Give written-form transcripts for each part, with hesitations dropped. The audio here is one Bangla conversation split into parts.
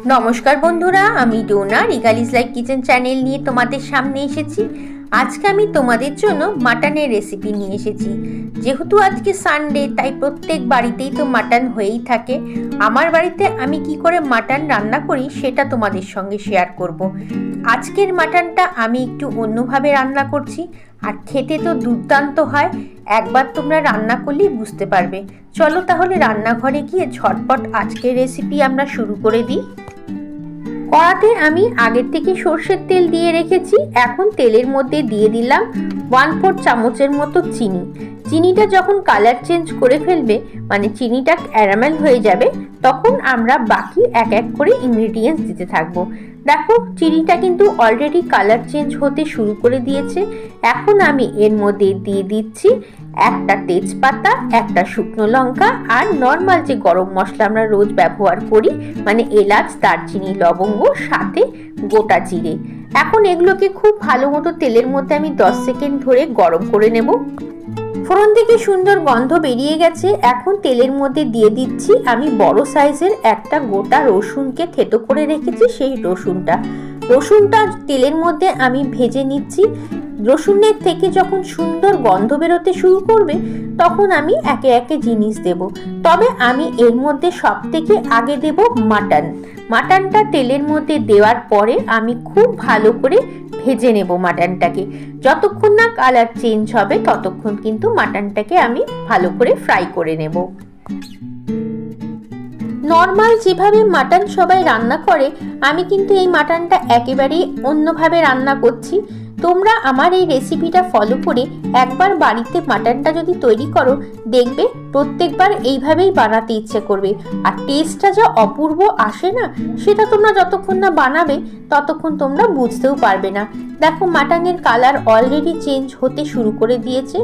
নমস্কার বন্ধুরা, আমি ডোনা রিগালিস লাইফ কিচেন চ্যানেল নিয়ে তোমাদের সামনে এসেছি। আজকে আমি তোমাদের জন্য মাটনের রেসিপি নিয়ে এসেছি। যেহেতু আজকে সানডে, তাই প্রত্যেক বাড়িতেই তো মাটন হয়েই থাকে। আমার বাড়িতে আমি কি করে মাটন রান্না করি সেটা তোমাদের সঙ্গে শেয়ার করব। আজকের মাটনটা আমি একটু অন্যভাবে রান্না করছি, আর খেতে তো দুর্দান্ত হয়। একবার তোমরা রান্না করলেই বুঝতে পারবে। চলো তাহলে রান্নাঘরে গিয়ে ঝটপট আজকের রেসিপি আমরা শুরু করে দিই। কড়াতে আমি আগের থেকে সর্ষের তেল দিয়ে রেখেছি। এখন তেলের মধ্যে দিয়ে দিলাম 1/4 চামচের মতো চিনি। চিনিটা যখন কালার চেঞ্জ করে ফেলবে, মানে চিনিটা ক্যারামেল হয়ে যাবে, তখন আমরা বাকি এক এক করে ইনগ্রেডিয়েন্টস দিতে থাকবো। দেখো, চিনিটা কিন্তু অলরেডি কালার চেঞ্জ হতে শুরু করে দিয়েছে। এখন আমি এর মধ্যে দিয়ে দিচ্ছি একটা তেজপাতা, একটা শুকনো লঙ্কা, আর নর্মাল যে গরম মশলা আমরা রোজ ব্যবহার করি, মানে এলাচ, দারচিনি, লবঙ্গ, সাথে গোটা জিরে। এখন এগুলোকে খুব ভালো মতো তেলের মধ্যে আমি 10 সেকেন্ড ধরে গরম করে নেব। ফোড়ন থেকে সুন্দর গন্ধ বেরিয়ে গেছে। এখন তেলের মধ্যে দিয়ে দিচ্ছি আমি বড় সাইজের একটা গোটা রসুনকে থেতো করে রেখেছি, সেই রসুনটা তেলের মধ্যে আমি ভেজে নিচ্ছি। রসুনের থেকে যখন সুন্দর গন্ধ বেরোতে শুরু করবে, তখন আমি একে একে জিনিস দেব। তবে আমি এর মধ্যে সব থেকে আগে দেব মাটনটা তেলের মধ্যে দেওয়ার পরে আমি খুব ভালো করে ভেজে নেব মাটনটাকে। যতক্ষণ না কালার চেঞ্জ হবে ততক্ষণ কিন্তু মাটনটাকে আমি ভালো করে ফ্রাই করে নেব। নর্মাল যেভাবে মাটন সবাই রান্না করে, আমি কিন্তু এই মাটনটা একেবারেই অন্যভাবে রান্না করছি। তোমরা আমার এই রেসিপিটা ফলো করে একবার বাড়িতে মাটনটা যদি তৈরি করো, দেখবে প্রত্যেকবার এইভাবেই বানাতে ইচ্ছে করবে। আর টেস্টটা যা অপূর্ব আসে না, সেটা তোমরা যতক্ষণ না বানাবে ততক্ষণ তোমরা বুঝতেও পারবে না। দেখো, মাটনের কালার অলরেডি চেঞ্জ হতে শুরু করে দিয়েছে।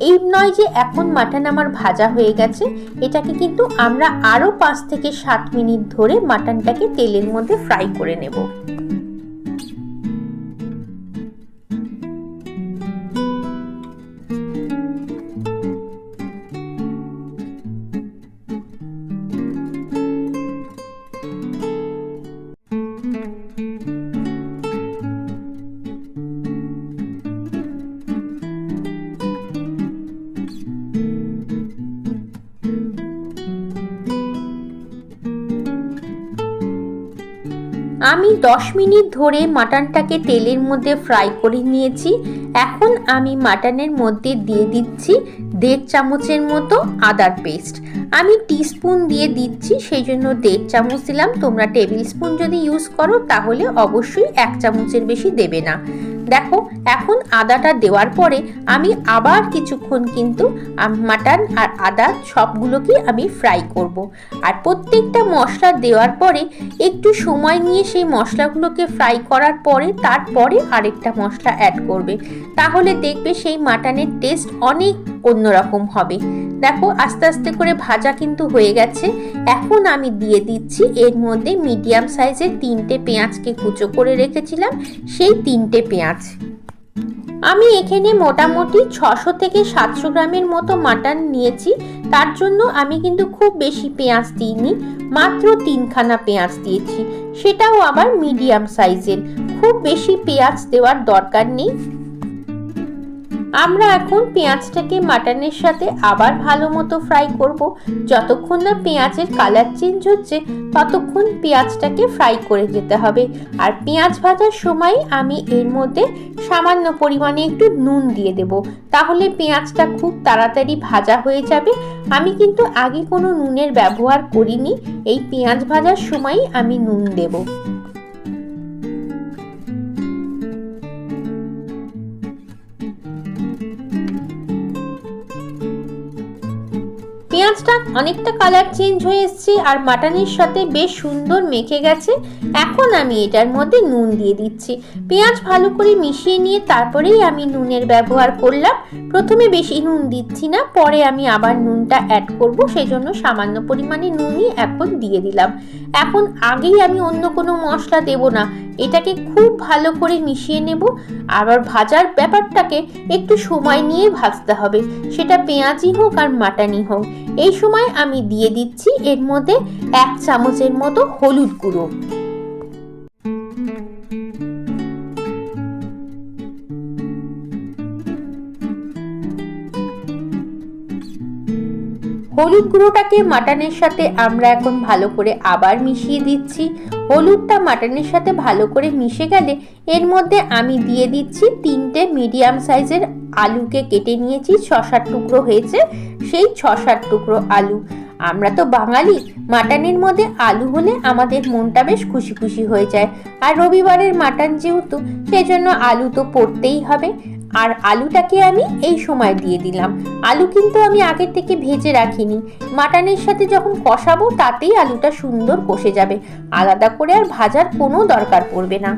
এই নয় যে এখন মাটন আমার ভাজা হয়ে গেছে, এটাকে কিন্তু আমরা আরও 5 থেকে 7 মিনিট ধরে মাটনটাকে তেলের মধ্যে ফ্রাই করে নেব। আমি 10 মিনিট ধরে মাটনটাকে তেলের মধ্যে ফ্রাই করে নিয়েছি। এখন আমি মাটনের মধ্যে দিয়ে দিচ্ছি 1.5 চামচের মতো আদার পেস্ট। আমি টিস্পুন দিয়ে দিচ্ছি, সেই জন্য 1.5 চামচ দিলাম। তোমরা টেবিল স্পুন যদি ইউজ করো তাহলে অবশ্যই 1 চামচের বেশি দেবে না। দেখো, এখন আদাটা দেওয়ার পরে আমি আবার কিছুক্ষণ কিন্তু মাটন আর আদা সবগুলোকে আমি ফ্রাই করব। আর প্রত্যেকটা মশলা দেওয়ার পরে একটু সময় নিয়ে সেই মশলাগুলোকে ফ্রাই করার পরে তারপরে আরেকটা মশলা অ্যাড করবে। তাহলে দেখবে সেই মাটনের টেস্ট অনেক অন্যরকম হবে। দেখো, আস্তে আস্তে করে ভাজা কিন্তু হয়ে গেছে। এখন আমি দিয়ে দিচ্ছি এর মধ্যে মিডিয়াম সাইজের 3টে পেঁয়াজকে কুচো করে রেখেছিলাম, সেই 3টে পেঁয়াজ। আমি এখানে মোটামুটি 600 থেকে 700 গ্রামের মতো মাটন নিয়েছি। তার জন্য আমি কিন্তু খুব বেশি পেঁয়াজ দিইনি, মাত্র 3খানা পেঁয়াজ দিয়েছি, সেটাও আবার মিডিয়াম সাইজের। খুব বেশি পেঁয়াজ দেওয়ার দরকার নেই। আমরা এখন পেঁয়াজটাকে মাটনের সাথে আবার ভালো মতো ফ্রাই করব। যতক্ষণ না পেঁয়াজের কালার চেঞ্জ হচ্ছে ততক্ষণ পেঁয়াজটাকে ফ্রাই করে যেতে হবে। আর পেঁয়াজ ভাজার সময় আমি এর মধ্যে সামান্য পরিমাণে একটু নুন দিয়ে দেব, তাহলে পেঁয়াজটা খুব তাড়াতাড়ি ভাজা হয়ে যাবে। আমি কিন্তু আগে কোনো নুনের ব্যবহার করিনি, এই পেঁয়াজ ভাজার সময়ই আমি নুন দেব। পেঁয়াজটা অনেকটা কালার চেঞ্জ হয়ে এসেছে আর মাটনের সাথে বেশ সুন্দর মেখে গেছে। এখন আমি এটার মধ্যে নুন দিয়ে দিচ্ছি। পেঁয়াজ ভালো করে মিশিয়ে নিয়ে তারপরেই আমি নুনের ব্যবহার করলাম। প্রথমে বেশি নুন দিচ্ছি না, পরে আমি আবার নুনটা অ্যাড করব, সেই জন্য সামান্য পরিমাণে নুনই এখন দিয়ে দিলাম। এখন আগেই আমি অন্য কোনো মশলা দেব না, এটাকে খুব ভালো করে মিশিয়ে নেব। আবার ভাজার ব্যাপারটাকে একটু সময় নিয়ে ভাজতে হবে, সেটা পেঁয়াজই হোক আর মাটনই হোক। এই সময় আমি দিয়ে দিচ্ছি এর মধ্যে 1 চামচের মতো হলুদ গুঁড়ো। হলুদ গুঁড়োটাকে মাটনের সাথে আমরা এখন ভালো করে আবার মিশিয়ে দিচ্ছি। হলুদটা মাটনের সাথে ভালো করে মিশে গেলে এর মধ্যে আমি দিয়ে দিচ্ছি 3টে মিডিয়াম সাইজের আলুকে কেটে নিয়েছি, 6-7 টুকরো হয়েছে, সেই 6-7 টুকরো আলু। আমরা তো বাঙালি, মাটনের মধ্যে আলু হলে আমাদের মনটা বেশ খুশি খুশি হয়ে যায়। আর রবিবারের মাটন যেহেতু, সেজন্য আলু তো পড়তেই হবে। আর আলুটাকে আমি এই সময় দিয়ে দিলাম। আলু কিন্তু আমি আগে থেকে ভেজে রাখিনি, মাটনের সাথে যখন কষাবো তাতেই আলুটা সুন্দর কষে যাবে, আলাদা করে আর ভাজার কোনো দরকার পড়বে না।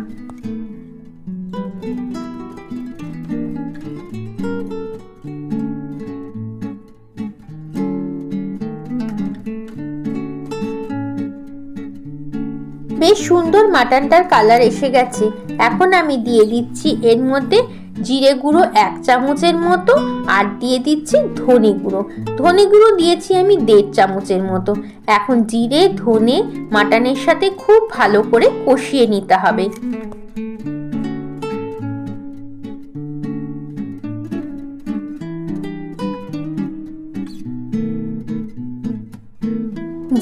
বেশ সুন্দর মাটনটার কালার এসে গেছে। এখন আমি দিয়ে দিচ্ছি এর মধ্যে জিরে গুঁড়ো 1 চামচের মতো, আর দিয়ে দিচ্ছি ধনে গুঁড়ো। ধনে গুঁড়ো দিয়েছি আমি 1.5 চামচের মতো। এখন জিরে ধনে মাটনের সাথে খুব ভালো করে কষিয়ে নিতে হবে।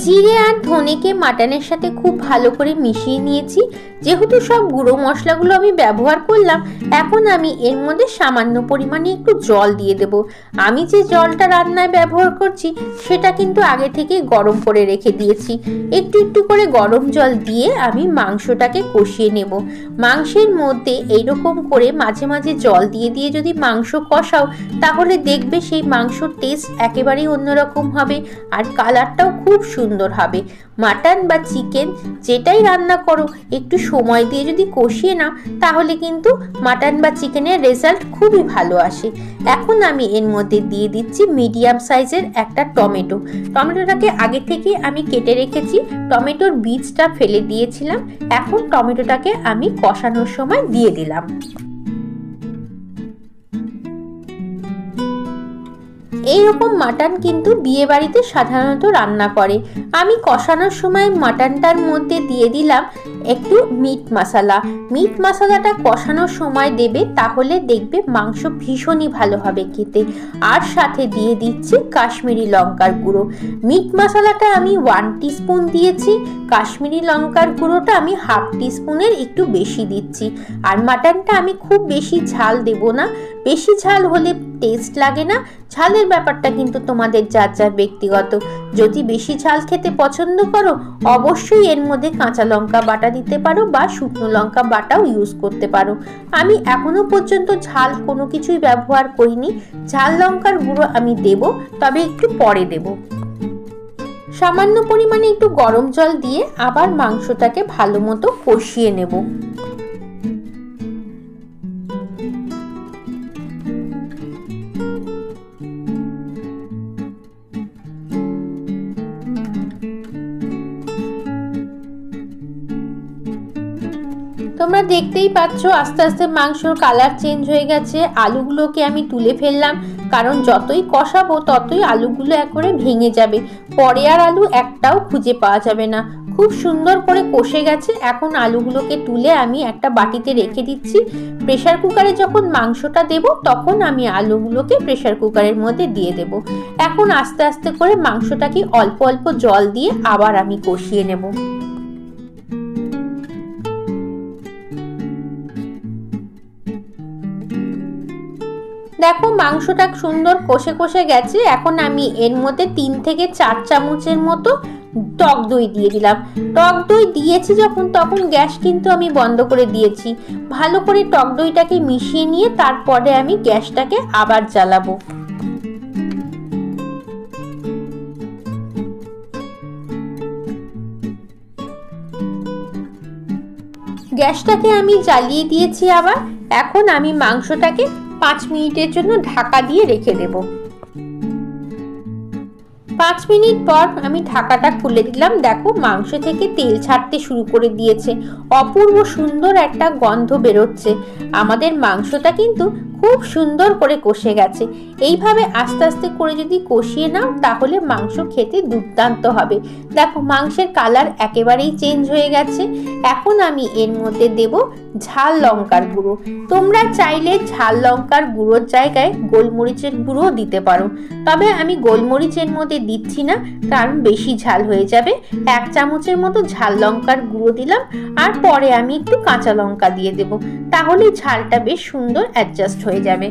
জিরে আর ধনেকে মাটনের সাথে খুব ভালো করে মিশিয়ে নিয়েছি। যেহেতু সব গুঁড়ো মশলাগুলো আমি ব্যবহার করলাম, এখন আমি এর মধ্যে সামান্য পরিমাণে একটু জল দিয়ে দেব। আমি যে জলটা রান্নায় ব্যবহার করছি সেটা কিন্তু আগে থেকেই গরম করে রেখে দিয়েছি। একটু একটু করে গরম জল দিয়ে আমি মাংসটাকে কষিয়ে নেব। মাংসের মধ্যে এইরকম করে মাঝে মাঝে জল দিয়ে দিয়ে যদি মাংস কষাও, তাহলে দেখবে সেই মাংসর টেস্ট একেবারেই অন্যরকম হবে, আর কালারটাও খুব সুন্দর হবে। মাটন বা চিকেন যেটাই রান্না করো, একটু সময় দিয়ে যদি কষিয়ে নাও, তাহলে কিন্তু মাটন বা চিকেনের রেজাল্ট খুবই ভালো আসে। এখন আমি এর মধ্যে দিয়ে দিচ্ছি মিডিয়াম সাইজের একটা টমেটো। টমেটোটাকে আগে থেকে আমি কেটে রেখেছি, টমেটোর বীজটা ফেলে দিয়েছিলাম। এখন টমেটোটাকে আমি কষানোর সময় দিয়ে দিলাম। এইরকম মাটন কিন্তু বিয়ে বাড়িতে সাধারণত রান্না করে। আমি কষানোর সময় মাটনটার মধ্যে দিয়ে দিলাম একটু মিট মশলা। মিট মশলাটা কষানোর সময় দেবে, তাহলে দেখবে মাংস ভীষণই ভালো হবে খেতে। আর সাথে দিয়ে দিচ্ছি কাশ্মীরি লঙ্কার গুঁড়ো। মিট মশলাটা আমি 1 টিস্পুন দিয়েছি, কাশ্মীরি লঙ্কার গুঁড়োটা আমি 1/2 টিস্পুনের একটু বেশি দিচ্ছি। আর মাটনটা আমি খুব বেশি ঝাল দেব না, বেশি ঝাল হলে টেস্ট লাগে না। ঝালের ব্যাপারটা কিন্তু তোমাদের যার যার ব্যক্তিগত। যদি বেশি ঝাল খেতে পছন্দ করো, অবশ্যই এর মধ্যে কাঁচা লঙ্কা বাটা দিতে পারো বা শুকনো লঙ্কা বাটাও ইউজ করতে পারো। আমি এখনো পর্যন্ত ঝাল কোনো কিছুই ব্যবহার করিনি। ঝাল লঙ্কার গুঁড়ো আমি দেব, তবে একটু পরে দেব। সামান্য পরিমাণে একটু গরম জল দিয়ে আবার মাংসটাকে ভালো মতো কষিয়ে নেব। তোমরা দেখতেই পাচ্ছ আস্তে আস্তে মাংসর কালার চেঞ্জ হয়ে গেছে। আলুগুলোকে আমি তুলে ফেললাম, কারণ যতই কষাবো ততই আলুগুলো একবারে ভেঙে যাবে, পরে আর আলু একটাও খুঁজে পাওয়া যাবে না। খুব সুন্দর করে কষে গেছে। এখন আলুগুলোকে তুলে আমি একটা বাটিতে রেখে দিচ্ছি। প্রেসার কুকারে যখন মাংসটা দেব, তখন আমি আলুগুলোকে প্রেসার কুকারের মধ্যে দিয়ে দেব। এখন আস্তে আস্তে করে মাংসটাকে অল্প অল্প জল দিয়ে আবার আমি কষিয়ে নেব। দেখো মাংসটা সুন্দর কষে কষে গেছে। এখন আমি এর মধ্যে 3 থেকে 4 চামচের মতো টক দই দিয়ে দিলাম। টক দই দিয়েছি যখন, তখন গ্যাস কিন্তু আমি বন্ধ করে দিয়েছি। ভালো করে টক দইটাকে মিশিয়ে নিয়ে তারপরে আমি গ্যাসটাকে আবার জ্বালাবো। গ্যাসটাকে আমি জ্বালিয়ে দিয়েছি আবার। এখন আমি মাংসটাকে 5 মিনিটের জন্য ঢাকা দিয়ে রেখে দেব। 5 মিনিট পর আমি ঢাকাটা খুলে দিলাম। দেখো মাংস থেকে তেল ছাড়তে শুরু করে দিয়েছে, অপূর্ব সুন্দর একটা গন্ধ বেরোচ্ছে। আমাদের মাংসটা কিন্তু খুব সুন্দর করে কষে গেছে। এইভাবে আস্তে আস্তে করে যদি কষিয়ে নাও তাহলে মাংস খেতে দুর্দান্ত হবে। দেখো মাংসের কালার একেবারেই চেঞ্জ হয়ে গেছে। এখন আমি এর মধ্যে দেব ঝাল লঙ্কার গুঁড়ো। তোমরা চাইলে ঝাল লঙ্কার গুঁড়োর জায়গায় গোলমরিচের গুঁড়ো দিতে পারো, তবে আমি গোলমরিচের মধ্যে দিচ্ছি না, কারণ বেশি ঝাল হয়ে যাবে। 1 চামচের মতো ঝাল লঙ্কার গুঁড়ো দিলাম, আর পরে আমি একটু কাঁচা লঙ্কা দিয়ে দেব, তাহলে ঝালটা বেশ সুন্দর অ্যাডজাস্ট হয়ে যাবে।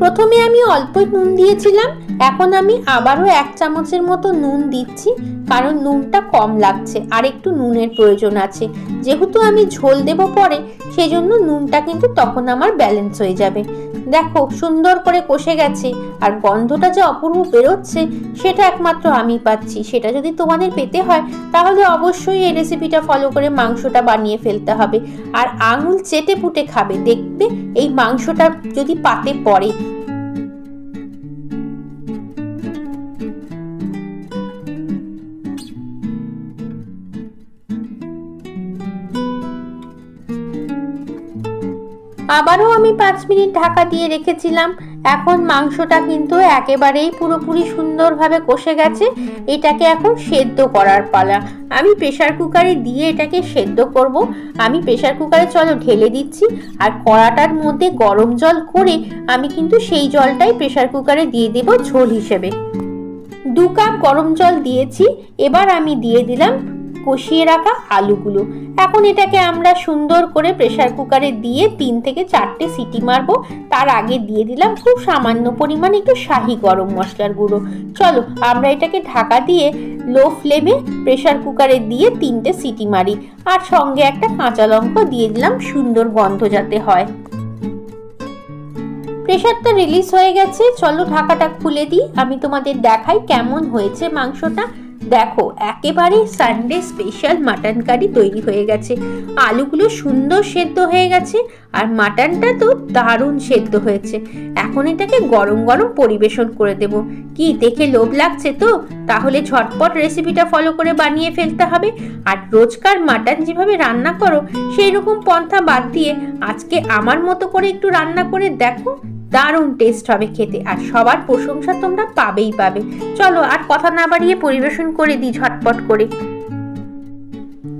প্রথমে আমি অল্প নুন দিয়েছিলাম, এখন আমি আবারও 1 চামচের মতো নুন দিচ্ছি, কারণ নুনটা কম লাগছে, আর একটু নুনের প্রয়োজন আছে। যেহেতু আমি ঝোল দেব পরে, সেজন্য নুনটা কিন্তু তখন আমার ব্যালেন্স হয়ে যাবে। দেখো সুন্দর করে কষে গেছে, আর গন্ধটা যে অপূর্ব বেরোচ্ছে সেটা একমাত্র আমি পাচ্ছি। সেটা যদি তোমাদের পেতে হয় তাহলে অবশ্যই এই রেসিপিটা ফলো করে মাংসটা বানিয়ে ফেলতে হবে, আর আঙুল চেটে পুটে খাবে, দেখবে এই মাংসটা যদি পাতে পড়ে। আবারও আমি 5 মিনিট ঢাকা দিয়ে রেখেছিলাম। এখন মাংসটা কিন্তু একেবারেই পুরোপুরি সুন্দরভাবে কষে গেছে। এটাকে এখন সেদ্ধ করার পালা। আমি প্রেসার কুকারে দিয়ে এটাকে সেদ্ধ করব। আমি প্রেসার কুকারে চলো ঢেলে দিচ্ছি, আর কড়াটার মধ্যে গরম জল করে আমি কিন্তু সেই জলটাই প্রেসার কুকারে দিয়ে দেব ঝোল হিসেবে। 2 কাপ গরম জল দিয়েছি। এবার আমি দিয়ে দিলাম কষিয়ে রাখা আলুগুলো। এখন এটাকে আমরা সুন্দর করে প্রেসার কুকারে দিয়ে 3 থেকে 4টে সিটি মারবো। তার আগে দিয়ে দিলাম খুব সামান্য পরিমাণ একটু শাহি গরম মশলার গুঁড়ো। চলো আমরা এটাকে ঢাকা দিয়ে লো ফ্লেমে প্রেসার কুকারে দিয়ে 3টে সিটি মারি, আর সঙ্গে একটা কাঁচা লঙ্কা দিয়ে দিলাম, সুন্দর গন্ধ যাতে হয়। প্রেসারটা রিলিজ হয়ে গেছে, চলো ঢাকাটা খুলে দিই, আমি তোমাদের দেখাই কেমন হয়েছে মাংসটা। দেখো একেবারে সানডে স্পেশাল মাটন কারি তৈরি হয়ে গেছে। আলুগুলো সুন্দর সেদ্ধ হয়ে গেছে, আর মাটনটা তো দারুণ সেদ্ধ হয়েছে। এখন এটাকে গরম গরম পরিবেশন করে দেব। কি দেখে লোভ লাগছে তো? তাহলে ঝটপট রেসিপিটা ফলো করে বানিয়ে ফেলতে হবে। আর রোজকার মাটন যেভাবে রান্না করো সেই রকম পন্থা বাদ দিয়ে আজকে আমার মতো করে একটু রান্না করে দেখো, দারুণ টেস্ট হবে খেতে, আর সবার প্রশংসা তোমরা পাবেই পাবে। চলো আর কথা না বাড়িয়ে পরিবেশন করে দিই ঝটপট করে।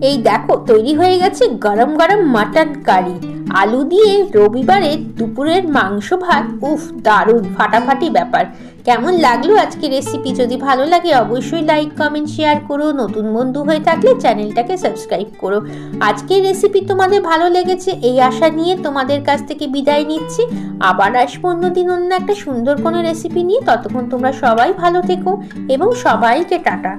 এই দেখো তৈরি হয়ে গেছে গরম গরম মাটন কারি। আলু দিয়ে রবিবারে দুপুরের মাংস ভাত, উফ দারুণ ফাটাফাটি ব্যাপার। কেমন লাগলো আজকে রেসিপি? যদি ভালো লাগে অবশ্যই লাইক কমেন্ট শেয়ার করো। নতুন বন্ধু হয়ে থাকলে চ্যানেলটাকে সাবস্ক্রাইব করো। আজকের রেসিপি তোমাদের ভালো লেগেছে এই আশা নিয়ে তোমাদের কাছ থেকে বিদায় নিচ্ছি। আবার আসবো অন্যদিন অন্য একটা সুন্দর কোনো রেসিপি নিয়ে। ততক্ষণ তোমরা সবাই ভালো থেকো এবং সবাইকে টাটা।